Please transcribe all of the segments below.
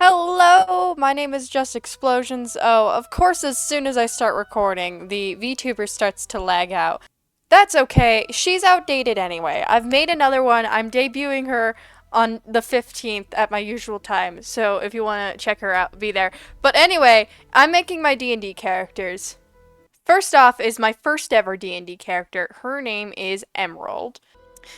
Hello, my name is Just Explosions. Oh, of course, as soon as I start recording, the VTuber starts to lag out. That's okay, she's outdated anyway. I've made another one, I'm debuting her on the 15th at my usual time, so if you want to check her out, be there. But anyway, I'm making my D&D characters. First off is my first ever D&D character. Her name is Emerald.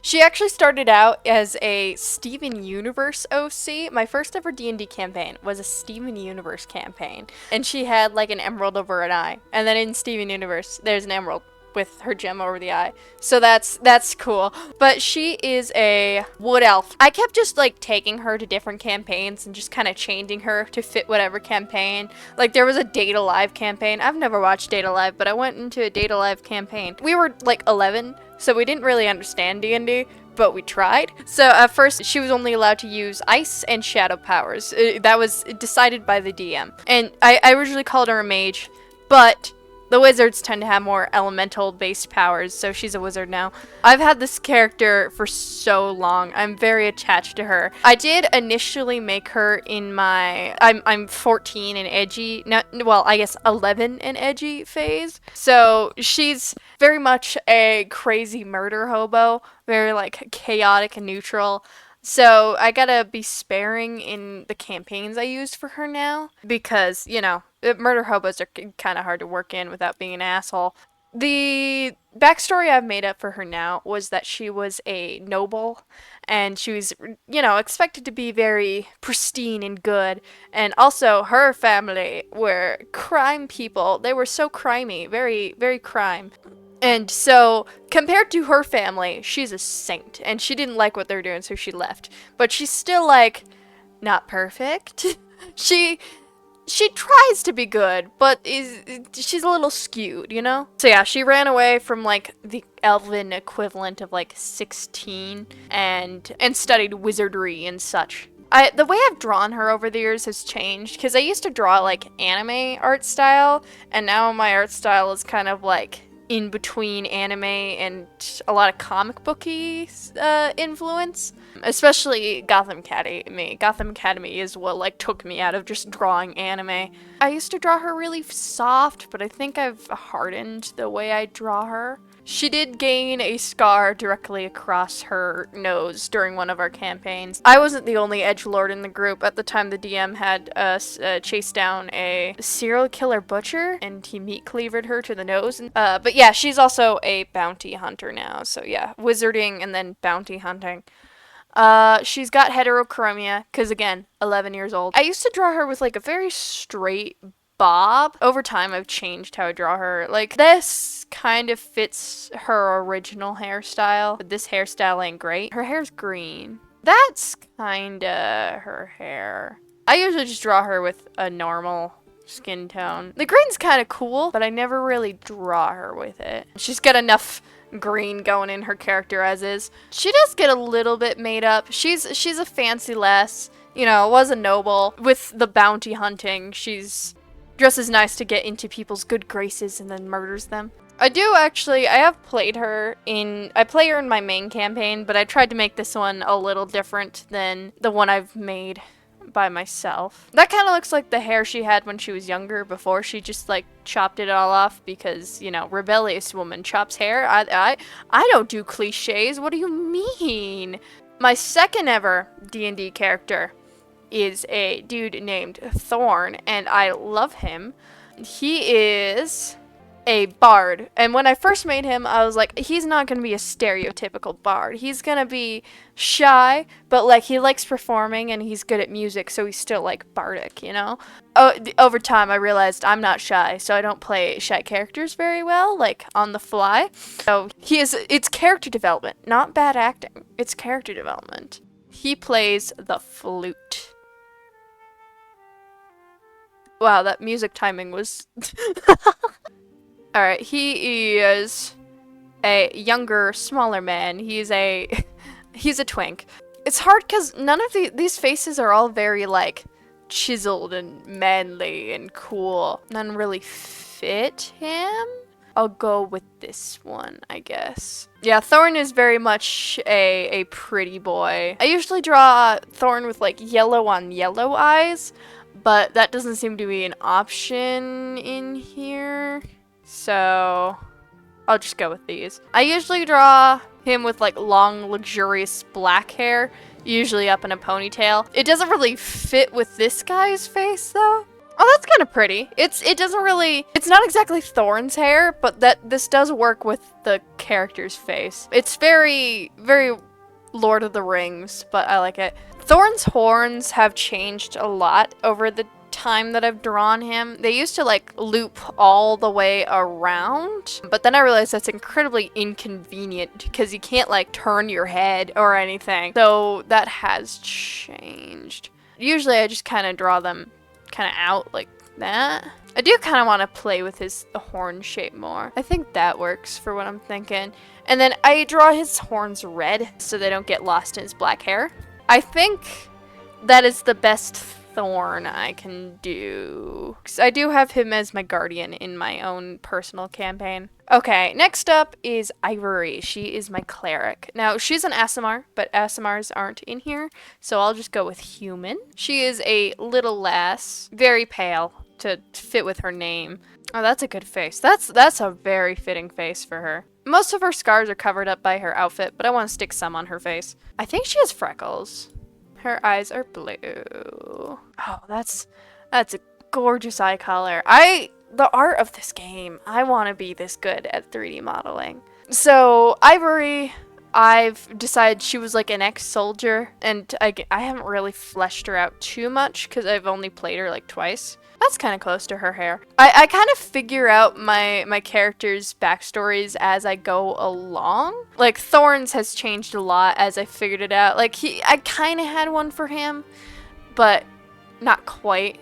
She actually started out as a Steven Universe OC. My first ever D&D campaign was a Steven Universe campaign. And she had like an emerald over an eye. And then in Steven Universe, there's an emerald with her gem over the eye. So that's cool. But she is a wood elf. I kept just like taking her to different campaigns and just kind of changing her to fit whatever campaign. Like there was a Data Live campaign. I've never watched Data Live, but I went into a Data Live campaign. We were like 11, so we didn't really understand D&D, but we tried. So at first, she was only allowed to use ice and shadow powers. That was decided by the DM. And I originally called her a mage, but the wizards tend to have more elemental-based powers, so she's a wizard now. I've had this character for so long. I'm very attached to her. I did initially make her in my... I'm 14 and edgy. No, well, I guess 11 and edgy phase. So she's very much a crazy murder hobo. Very, like, chaotic and neutral. So I gotta be sparing in the campaigns I used for her now because, you know, murder hobos are kind of hard to work in without being an asshole. The backstory I've made up for her now was that she was a noble and she was, you know, expected to be very pristine and good. And also, her family were crime people. They were so crimey, very, very crime. And so, compared to her family, she's a saint. And she didn't like what they're doing, so she left. But she's still, like, not perfect. she she tries to be good, but she's a little skewed, you know? So yeah, she ran away from, like, the elven equivalent of, like, 16 and studied wizardry and such. The way I've drawn her over the years has changed, because I used to draw, like, anime art style, and now my art style is kind of, like, in between anime and a lot of comic booky influence, especially Gotham Academy. Gotham Academy is what like took me out of just drawing anime. I used to draw her really soft, but I think I've hardened the way I draw her. She did gain a scar directly across her nose during one of our campaigns. I wasn't the only edgelord in the group. At the time, the DM had us chase down a serial killer butcher, and he meat cleavered her to the nose. But yeah, she's also a bounty hunter now. So yeah, wizarding and then bounty hunting. She's got heterochromia, because again, 11 years old. I used to draw her with like a very straight bob. Over time, I've changed how I draw her. Like, this kind of fits her original hairstyle, but this hairstyle ain't great. Her hair's green. That's kinda her hair. I usually just draw her with a normal skin tone. The green's kind of cool, but I never really draw her with it. She's got enough green going in her character as is. She does get a little bit made up. She's a fancy lass. You know, was a noble. With the bounty hunting, she's dresses nice to get into people's good graces and then murders them. I have played her I play her in my main campaign, but I tried to make this one a little different than the one I've made by myself. That kind of looks like the hair she had when she was younger before she just like chopped it all off because, you know, rebellious woman chops hair. I don't do cliches. What do you mean? My second ever D&D character is a dude named Thorn, and I love him. He is a bard, and when I first made him, I was like, he's not gonna be a stereotypical bard. He's gonna be shy, but like he likes performing and he's good at music, so he's still like bardic, you know? Over time, I realized I'm not shy, so I don't play shy characters very well, like on the fly. So it's character development, not bad acting. It's character development. He plays the flute. Wow, that music timing was... Alright, he is a younger, smaller man. He's a twink. It's hard because none of these faces are all very, like, chiseled and manly and cool. None really fit him. I'll go with this one, I guess. Yeah, Thorn is very much a pretty boy. I usually draw Thorn with like yellow on yellow eyes, but that doesn't seem to be an option in here. So I'll just go with these. I usually draw him with like long, luxurious black hair, usually up in a ponytail. It doesn't really fit with this guy's face though. Oh, that's kind of pretty. It's not exactly Thorn's hair, but this does work with the character's face. It's very, very Lord of the Rings, but I like it. Thorn's horns have changed a lot over the time that I've drawn him. They used to like loop all the way around, but then I realized that's incredibly inconvenient because you can't like turn your head or anything. So that has changed. Usually I just kind of draw them kind of out like that. I do kind of want to play with the horn shape more. I think that works for what I'm thinking. And then I draw his horns red so they don't get lost in his black hair. I think that is the best Thorn I can do. 'Cause I do have him as my guardian in my own personal campaign. Okay, next up is Ivory. She is my cleric. Now, she's an Aasimar, but Aasimars aren't in here, so I'll just go with human. She is a little lass, very pale to fit with her name. Oh, that's a good face. That's a very fitting face for her. Most of her scars are covered up by her outfit, but I want to stick some on her face. I think she has freckles. Her eyes are blue. Oh, that's a gorgeous eye color. The art of this game, I want to be this good at 3D modeling. So, Ivory, I've decided she was like an ex-soldier, and I haven't really fleshed her out too much because I've only played her like twice. That's kind of close to her hair. I kind of figure out my characters' backstories as I go along. Like, Thorns has changed a lot as I figured it out. Like, I kind of had one for him, but not quite.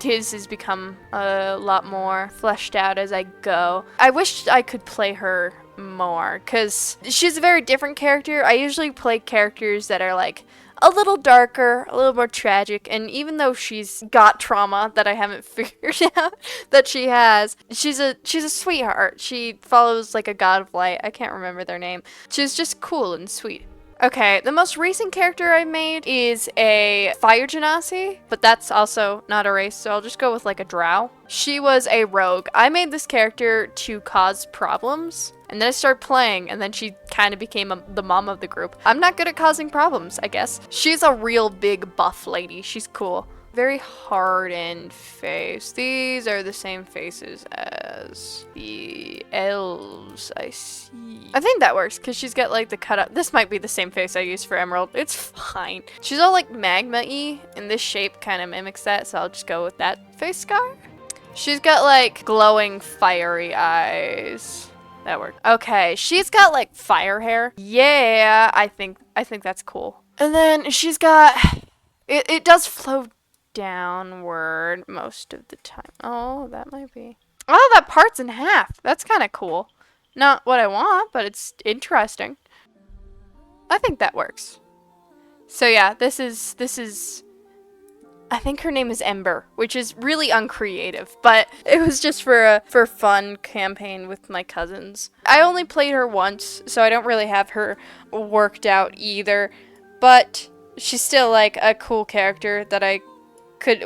His has become a lot more fleshed out as I go. I wish I could play her more, because she's a very different character. I usually play characters that are like a little darker, a little more tragic, and even though she's got trauma that I haven't figured out that she has, she's a sweetheart. She follows like a god of light. I can't remember their name. She's just cool and sweet. Okay, the most recent character I made is a fire genasi, but that's also not a race, so I'll just go with like a drow. She was a rogue. I made this character to cause problems, and then I started playing, and then she kind of became the mom of the group. I'm not good at causing problems, I guess. She's a real big buff lady. She's cool. Very hardened face. These are the same faces as the elves, I see. I think that works, because she's got like the cut up. This might be the same face I used for Emerald. It's fine. She's all like magma-y, and this shape kind of mimics that, so I'll just go with that face scar. She's got like glowing fiery eyes. That worked. Okay, she's got like fire hair. Yeah, I think that's cool. And then she's got, it does flow downward most of the time. Oh, that might be. Oh, that part's in half. That's kind of cool. Not what I want, but it's interesting. I think that works. So yeah, this is I think her name is Ember, which is really uncreative, but it was just for a fun campaign with my cousins. I only played her once, so I don't really have her worked out either, but she's still like a cool character that I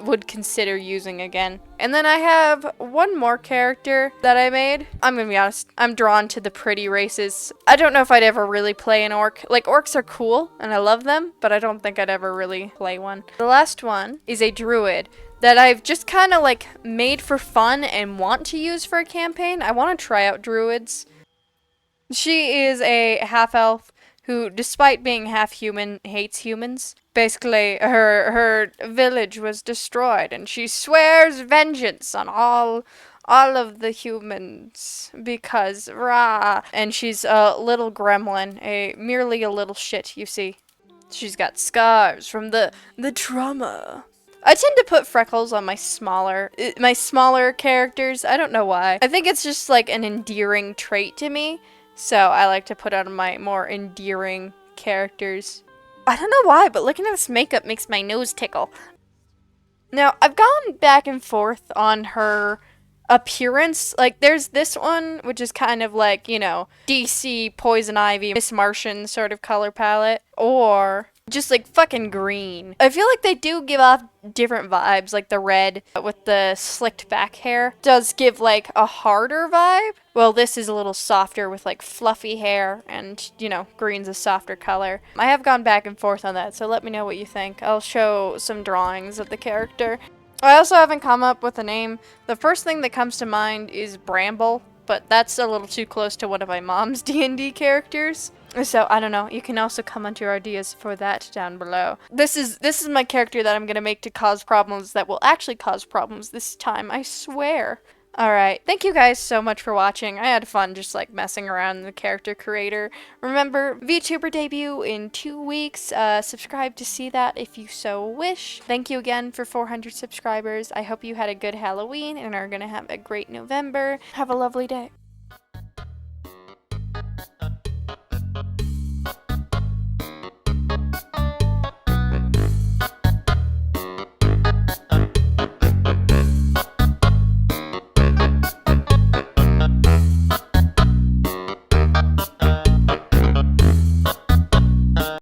would consider using again. And then I have one more character that I made. I'm gonna be honest, I'm drawn to the pretty races. I don't know if I'd ever really play an orc. Like, orcs are cool, and I love them, but I don't think I'd ever really play one. The last one is a druid that I've just kind of like made for fun and want to use for a campaign. I want to try out druids. She is a half-elf who, despite being half human, hates humans. Basically, her village was destroyed, and she swears vengeance on all of the humans because rah. And she's a little gremlin, merely a little shit, you see. She's got scars from the trauma. I tend to put freckles on my smaller characters. I don't know why. I think it's just like an endearing trait to me. So I like to put on my more endearing characters. I don't know why, but looking at this makeup makes my nose tickle. Now, I've gone back and forth on her appearance. Like, there's this one, which is kind of like, you know, DC, Poison Ivy, Miss Martian sort of color palette, or just like fucking green. I feel like they do give off different vibes, like the red with the slicked back hair does give like a harder vibe. Well, this is a little softer with like fluffy hair, and you know, green's a softer color. I have gone back and forth on that, so let me know what you think. I'll show some drawings of the character. I also haven't come up with a name. The first thing that comes to mind is Bramble, but that's a little too close to one of my mom's D&D characters. So, I don't know. You can also comment your ideas for that down below. This is my character that I'm going to make to cause problems that will actually cause problems this time, I swear. Alright, thank you guys so much for watching. I had fun just like messing around in the character creator. Remember, VTuber debut in 2 weeks. Subscribe to see that if you so wish. Thank you again for 400 subscribers. I hope you had a good Halloween and are going to have a great November. Have a lovely day.